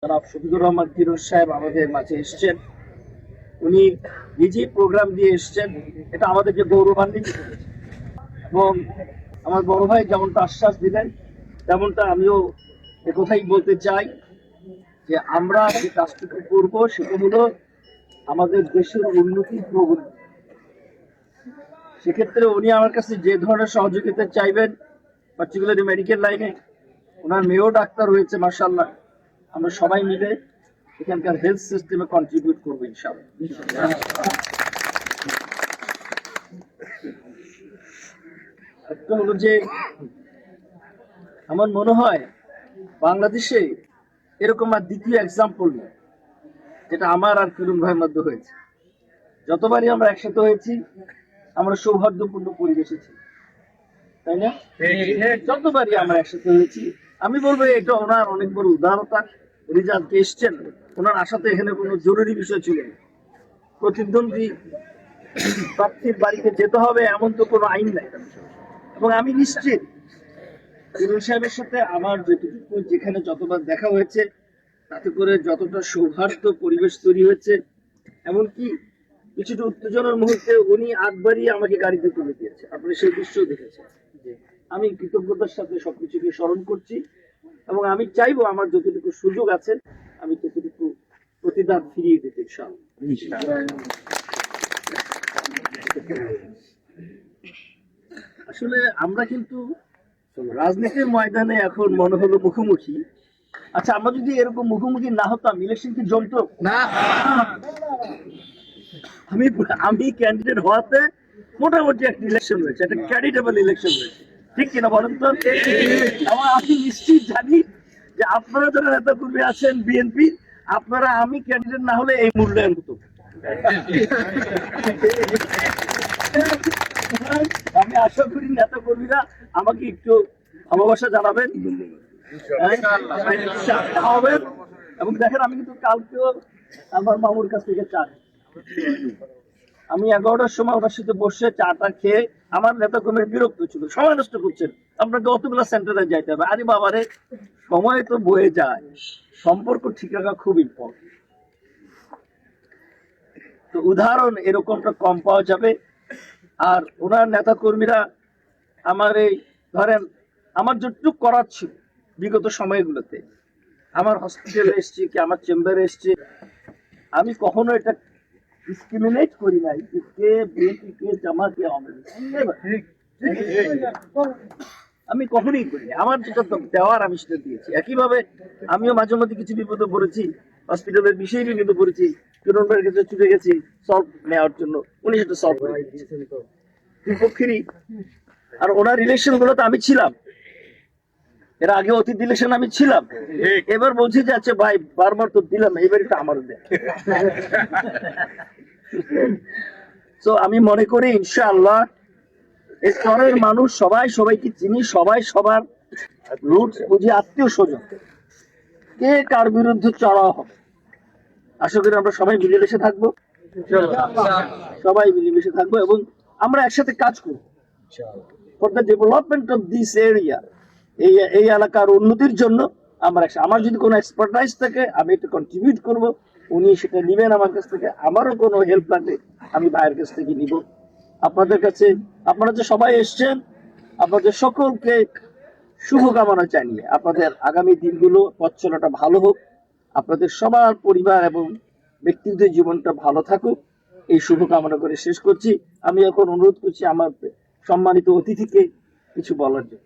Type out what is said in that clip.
জনাব শফিকুর রহমান ফিরোজ সাহেব আমাদের মাঝে এসেছেন। উনি নিজেই প্রোগ্রাম দিয়ে এসেছেন, এটা আমাদেরকে গৌরবান্বিত করেছে। এবং আমার বড় ভাই যেমনটা আশ্বাস দিলেন, তেমনটা আমিও একথাই বলতে চাই যে আমরা যে কাজটুকু করবো সেটা হলো আমাদের দেশের উন্নতি প্রগতি। সেক্ষেত্রে উনি আমার কাছে যে ধরনের সহযোগিতা চাইবেন, পার্টিকুলারলি মেডিকেল লাইনে, ওনার মেয়েও ডাক্তার হয়েছে মাশাআল্লাহ, আমরা সবাই মিলে এখানকার হেলথ সিস্টেমে কন্ট্রিবিউট করবো ইনশাআল্লাহ। একটা হলো যে আমার মনে হয় বাংলাদেশে এরকম আর দ্বিতীয় এক্সাম্পল নেই যেটা আমার আর ফিরুন ভাইয়ের মধ্যে হয়েছে। যতবারই আমরা একসাথে হয়েছি আমরা সৌহার্দ্যপূর্ণ পরিবেশে ছিলাম, তাই না? যতবারই আমরা একসাথে হয়েছি আমি বলবো এটা ওনার অনেক বড় উদারতা। উনি যা এসছেন, ওনার আসাতে এখানে কোনো জরুরি বিষয় ছিল না। প্রতিদ্বন্দ্বী প্রার্থীর বাড়িতে যেতে হবে এমন তো কোনো আইন নাই। এবং আমি নিশ্চিত ফিরোজ সাহেবের সাথে আমার যেটুকু যেখানে যতবার দেখা হয়েছে তাতে করে যতটা সৌহার্দ্য পরিবেশ তৈরি হয়েছে, এমনকি কিছুটা উত্তেজনার মুহূর্তে উনি আগবাড়িয়ে আমাকে গাড়িতে তুলে দিয়েছে। আপনি সেই দৃশ্যও দেখেছেন। আমি কৃতজ্ঞতার সাথে সবকিছুকে স্মরণ করছি এবং আমি চাইবো আমার যতটুকু সুযোগ আছে আমি ততটুকু প্রতিদান ফিরিয়ে দিতে ইনশাআল্লাহ। আসলে আমরা কিন্তু রাজনীতির ময়দানে এখন মনে হলো মুখোমুখি। আচ্ছা, আমরা যদি এরকম মুখোমুখি না হতাম ইলেকশন কি জমতো না? আমি ক্যান্ডিডেট হওয়াতে মোটামুটি একটা ইলেকশন হয়েছে, একটা ক্যান্ডিডেবল ইলেকশন হয়েছে, ঠিক কিনা বলেন তো? আমি নিশ্চিত জানি যে আপনারা যারা নেতা কর্মী আছেন বিএনপি, আপনারা আমি ক্যান্ডিডেট না হলে এই মূল্যায়ন হতো। আমি আশা করি নেতা কর্মীরা আমাকে একটু ভালোবাসা জানাবেন হবেন। এবং দেখেন আমি কিন্তু কালকেও আমার মামুর কাছ থেকে চা, আমি 11টার সময় ওনার সাথে বসে চাটা খেয়ে আমার নেতা কর্মীর বিরক্ত ছিল, সময় নষ্ট করছেন, আপনাকে অতগুলো সেন্টারে যাইতে হবে। আরে বাবারে, সময় তো বয়ে যায়, সম্পর্ক ঠিক রাখা খুব ইম্পর্টেন্ট। তো উদাহরণ এরকমটা কম পাওয়া যাবে। আর ওনার নেতা কর্মীরা আমার এই ধরেন আমার যতটুকু করার ছিল বিগত সময়গুলোতে, আমার হসপিটালে এসছি কি আমার চেম্বারে এসছি, আমি কখনো এটা ডিসক্রিমিনেট করি নাই যে কে বিএনপি কে জামাত কে আওয়ামী লীগ। আমি কখনোই করিনি, আমার যেটা দেওয়ার আমি সেটা দিয়েছি। একইভাবে আমিও মাঝে মধ্যে কিছু বিপদে পড়েছি, হসপিটালের বিষয়ে বিপদে পড়েছি, কিরণের কাছে ছুটে গেছি সলভ নেওয়ার জন্য, উনি সেটা সলভ করে দিয়েছেন। বিপক্ষেরই আর ওনার রিলেশন গুলোতে আমি ছিলাম, এর আগে অতীত ইলেকশন আমি ছিলাম, এবার বলছি যে আচ্ছা ভাই বারবার তো দিলাম, এবার এটা আমার দেয়। তো আমি মনে করি ইনশাআল্লাহ এই স্তরের মানুষ সবাই সবাইকে চিনি, সবাই সবার রুটস বুঝি, আত্মীয় স্বজন, কে কার বিরুদ্ধে চড়াও হবে। আশা করি আমরা সবাই মিলেমিশে থাকবো, সবাই মিলেমিশে থাকবো এবং আমরা একসাথে কাজ করবো for the development of this area. এই এলাকার উন্নতির জন্য আমরা আমার যদি কোনো এক্সপার্টাইজ থাকে আমি এটা কন্ট্রিবিউট করব, উনি সেটা নিবেন আমার কাছ থেকে। আমারও কোনো হেল্প লাগবে আমি ভাইয়ের কাছ থেকে নিব। আপনাদের কাছে আপনারা যে সবাই এসছেন, আপনাদের সকলকে শুভকামনা জানিয়ে আপনাদের আগামী দিনগুলো পথ চলাটা ভালো হোক, আপনাদের সবার পরিবার এবং ব্যক্তিগত জীবনটা ভালো থাকুক, এই শুভকামনা করে শেষ করছি। আমি এখন অনুরোধ করছি আমার সম্মানিত অতিথিকে কিছু বলার জন্য।